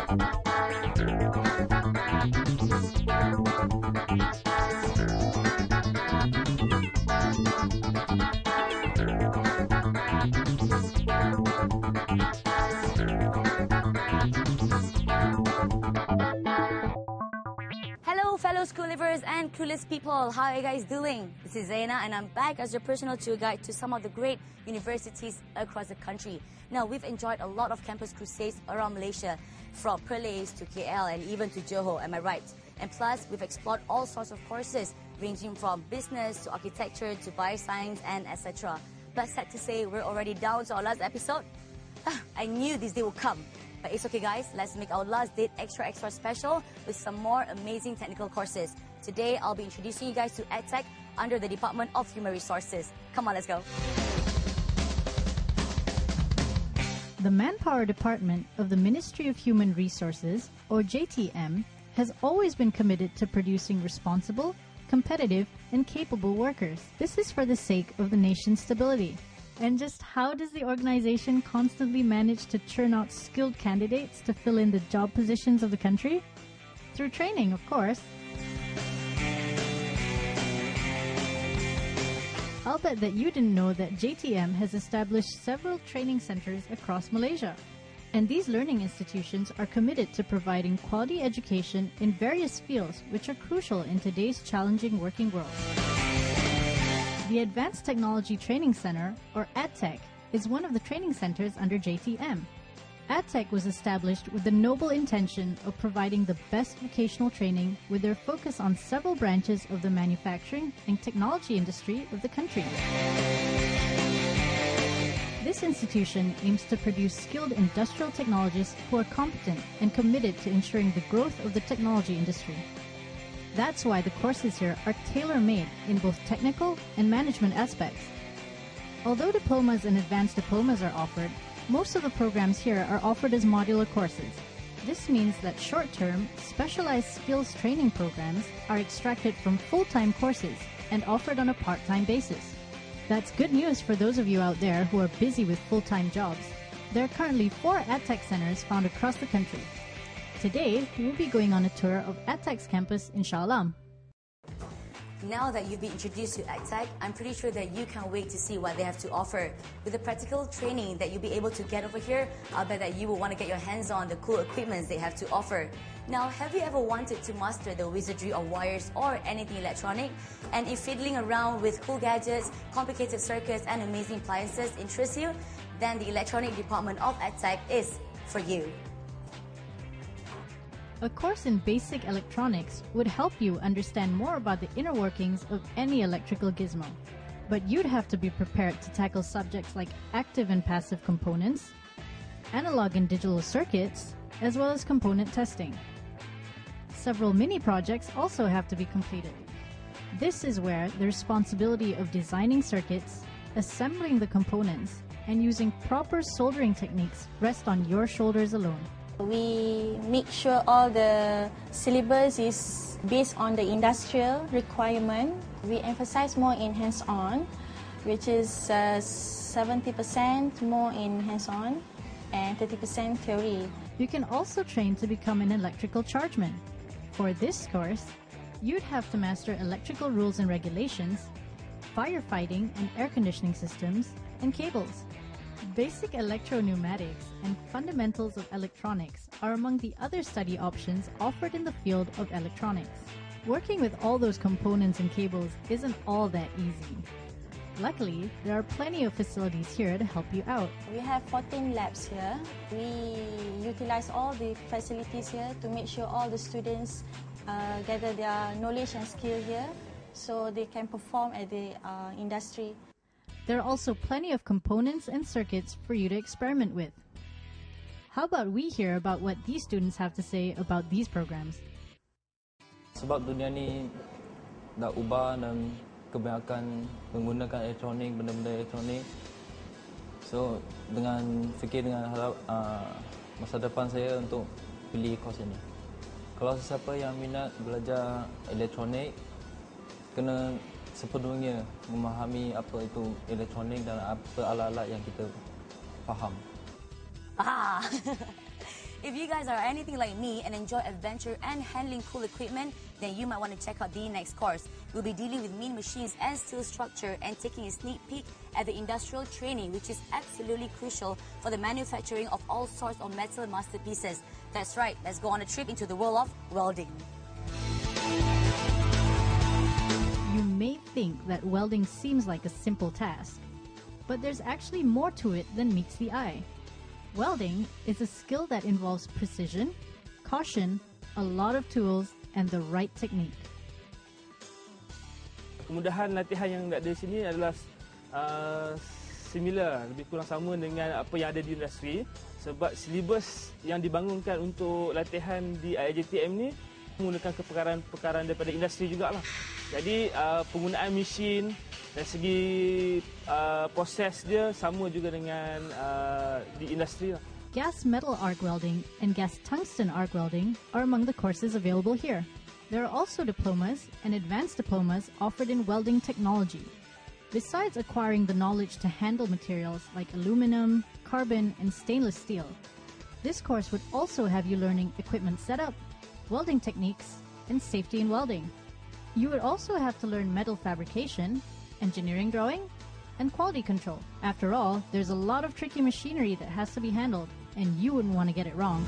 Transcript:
Hello fellow school livers and clueless people, how are you guys doing? This is Zaina and I'm back as your personal tour guide to some of the great universities across the country. Now, we've enjoyed a lot of campus crusades around Malaysia, from Perlis to KL and even to Johor, am I right? And plus, we've explored all sorts of courses ranging from business to architecture to bioscience and etc. But sad to say, we're already down to our last episode. I knew this day would come. But it's okay guys, let's make our last date extra special with some more amazing technical courses. Today, I'll be introducing you guys to ADTEC under the Department of Human Resources. Come on, let's go. The Manpower Department of the Ministry of Human Resources, or JTM, has always been committed to producing responsible, competitive, and capable workers. This is for the sake of the nation's stability. And just how does the organization constantly manage to churn out skilled candidates to fill in the job positions of the country? Through training, of course. I'll bet that you didn't know that JTM has established several training centers across Malaysia. And these learning institutions are committed to providing quality education in various fields which are crucial in today's challenging working world. The Advanced Technology Training Center, or ADTEC, is one of the training centers under JTM. ADTEC was established with the noble intention of providing the best vocational training with their focus on several branches of the manufacturing and technology industry of the country. This institution aims to produce skilled industrial technologists who are competent and committed to ensuring the growth of the technology industry. That's why the courses here are tailor-made in both technical and management aspects. Although diplomas and advanced diplomas are offered, most of the programs here are offered as modular courses. This means that short-term, specialized skills training programs are extracted from full-time courses and offered on a part-time basis. That's good news for those of you out there who are busy with full-time jobs. There are currently 4 ADTEC centers found across the country. Today, we'll be going on a tour of ADTEC's campus in Shah Alam. Now that you've been introduced to ADTEC, I'm pretty sure that you can't wait to see what they have to offer. With the practical training that you'll be able to get over here, I'll bet that you will want to get your hands on the cool equipment they have to offer. Now, have you ever wanted to master the wizardry of wires or anything electronic? And if fiddling around with cool gadgets, complicated circuits and amazing appliances interests you, then the Electronic Department of ADTEC is for you. A course in basic electronics would help you understand more about the inner workings of any electrical gizmo. But you'd have to be prepared to tackle subjects like active and passive components, analog and digital circuits, as well as component testing. Several mini projects also have to be completed. This is where the responsibility of designing circuits, assembling the components, and using proper soldering techniques rest on your shoulders alone. We make sure all the syllabus is based on the industrial requirement. We emphasize more in hands-on, which is 70% more in hands-on and 30% theory. You can also train to become an electrical chargeman. For this course, you'd have to master electrical rules and regulations, firefighting and air conditioning systems, and cables. Basic electro-pneumatics and fundamentals of electronics are among the other study options offered in the field of electronics. Working with all those components and cables isn't all that easy. Luckily, there are plenty of facilities here to help you out. We have 14 labs here. We utilize all the facilities here to make sure all the students gather their knowledge and skill here so they can perform at the industry. There are also plenty of components and circuits for you to experiment with. How about we hear about what these students have to say about these programs? Sebab dunia ni dah ubah dan kebanyakan menggunakan elektronik, benda-benda elektronik. So dengan fikir dengan harap masa depan saya untuk pilih kos ini. Kalau sesiapa yang minat belajar elektronik, kena sepenuhnya memahami apa itu elektronik dan apa alat-alat yang kita faham. If you guys are anything like me and enjoy adventure and handling cool equipment, then you might want to check out the next course. We'll be dealing with mean machines and steel structure and taking a sneak peek at the industrial training, which is absolutely crucial for the manufacturing of all sorts of metal masterpieces. That's right, let's go on a trip into the world of welding. You may think that welding seems like a simple task, but there's actually more to it than meets the eye. Welding is a skill that involves precision, caution, a lot of tools, and the right technique. Kemudahan latihan yang ada di sini adalah similar, lebih kurang sama dengan apa yang ada di industri, sebab silibus yang dibangunkan untuk latihan di ADTEC ni menggunakan perkaran-perkaran daripada industri jugalah. Jadi penggunaan mesin dari segi proses dia sama juga dengan di industri lah. Gas metal arc welding and gas tungsten arc welding are among the courses available here. There are also diplomas and advanced diplomas offered in welding technology. Besides acquiring the knowledge to handle materials like aluminum, carbon, and stainless steel, this course would also have you learning equipment setup, welding techniques, and safety in welding. You would also have to learn metal fabrication, engineering drawing, and quality control. After all, there's a lot of tricky machinery that has to be handled, and you wouldn't want to get it wrong.